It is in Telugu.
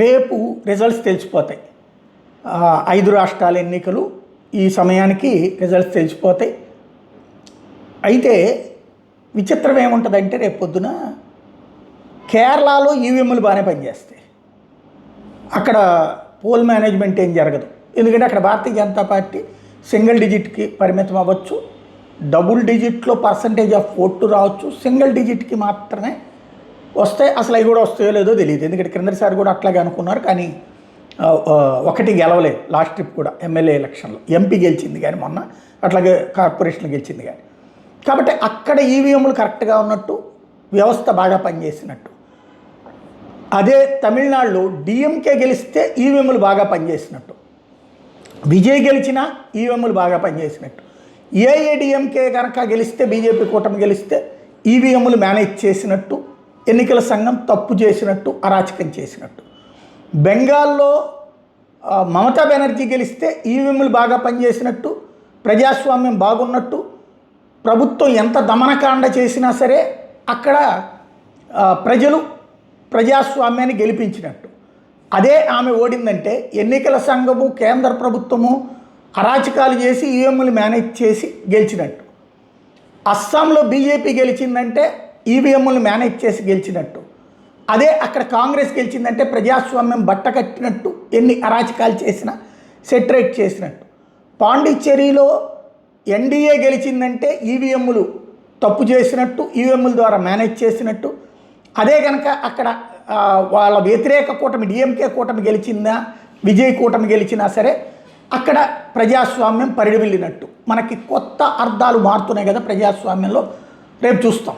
రేపు రిజల్ట్స్ తెలిసిపోతాయి. 5 రాష్ట్రాల ఎన్నికలు ఈ సమయానికి రిజల్ట్స్ తెలిసిపోతాయి. అయితే విచిత్రం ఏముంటుందంటే రేపు పొద్దున కేరళలో ఈవీఎంలు బాగానే పనిచేస్తాయి. అక్కడ పోల్ మేనేజ్మెంట్ ఏం జరగదు. ఎందుకంటే అక్కడ భారతీయ జనతా పార్టీ సింగిల్ డిజిట్కి పరిమితం అవ్వచ్చు, డబుల్ డిజిట్లో పర్సంటేజ్ ఆఫ్ ఓటు రావచ్చు, సింగిల్ డిజిట్కి మాత్రమే వస్తాయి. అసలు అవి కూడా వస్తాయో లేదో తెలియదు. ఎందుకంటే క్రిందసారి కూడా అట్లాగే అనుకున్నారు, కానీ ఒకటి గెలవలేదు లాస్ట్ ట్రిప్ కూడా ఎమ్మెల్యే ఎలక్షన్లో. ఎంపీ గెలిచింది కానీ మొన్న, అట్లాగే కార్పొరేషన్ గెలిచింది కానీ. కాబట్టి అక్కడ ఈవీఎంలు కరెక్ట్గా ఉన్నట్టు, వ్యవస్థ బాగా పనిచేసినట్టు. అదే తమిళనాడులో డిఎంకే గెలిస్తే ఈవీఎంలు బాగా పనిచేసినట్టు, విజయ్ గెలిచినా ఈవీఎంలు బాగా పనిచేసినట్టు. ఏఐఏడిఎంకే కనుక గెలిస్తే, బీజేపీ కూటమి గెలిస్తే ఈవీఎంలు మేనేజ్ చేసినట్టు, ఎన్నికల సంఘం తప్పు చేసినట్టు, అరాచకం చేసినట్టు. బెంగాల్లో మమతా బెనర్జీ గెలిస్తే ఈవీఎంలు బాగా పనిచేసినట్టు, ప్రజాస్వామ్యం బాగున్నట్టు, ప్రభుత్వం ఎంత దమనకాండ చేసినా సరే అక్కడ ప్రజలు ప్రజాస్వామ్యాన్ని గెలిపించినట్టు. అదే ఆమె ఓడిందంటే ఎన్నికల సంఘము, కేంద్ర ప్రభుత్వము అరాచకాలు చేసి ఈవీఎంలు మేనేజ్ చేసి గెలిచినట్టు. అస్సాంలో బీజేపీ గెలిచిందంటే ఈవీఎంలు మేనేజ్ చేసి గెలిచినట్టు. అదే అక్కడ కాంగ్రెస్ గెలిచిందంటే ప్రజాస్వామ్యం బట్ట కట్టినట్టు, ఎన్ని అరాచకాలు చేసినా సెటరేట్ చేసినట్టు. పాండిచ్చేరిలో ఎన్డీఏ గెలిచిందంటే ఈవీఎంలు తప్పు చేసినట్టు, ఈవీఎంల ద్వారా మేనేజ్ చేసినట్టు. అదే కనుక అక్కడ వాళ్ళ వ్యతిరేక కూటమి డిఎంకే కూటమి గెలిచిందా, విజయ్ కూటమి గెలిచినా సరే అక్కడ ప్రజాస్వామ్యం పరిడివిల్లినట్టు. మనకి కొత్త అర్థాలు మారుతున్నాయి కదా ప్రజాస్వామ్యంలో, రేపు చూస్తాం.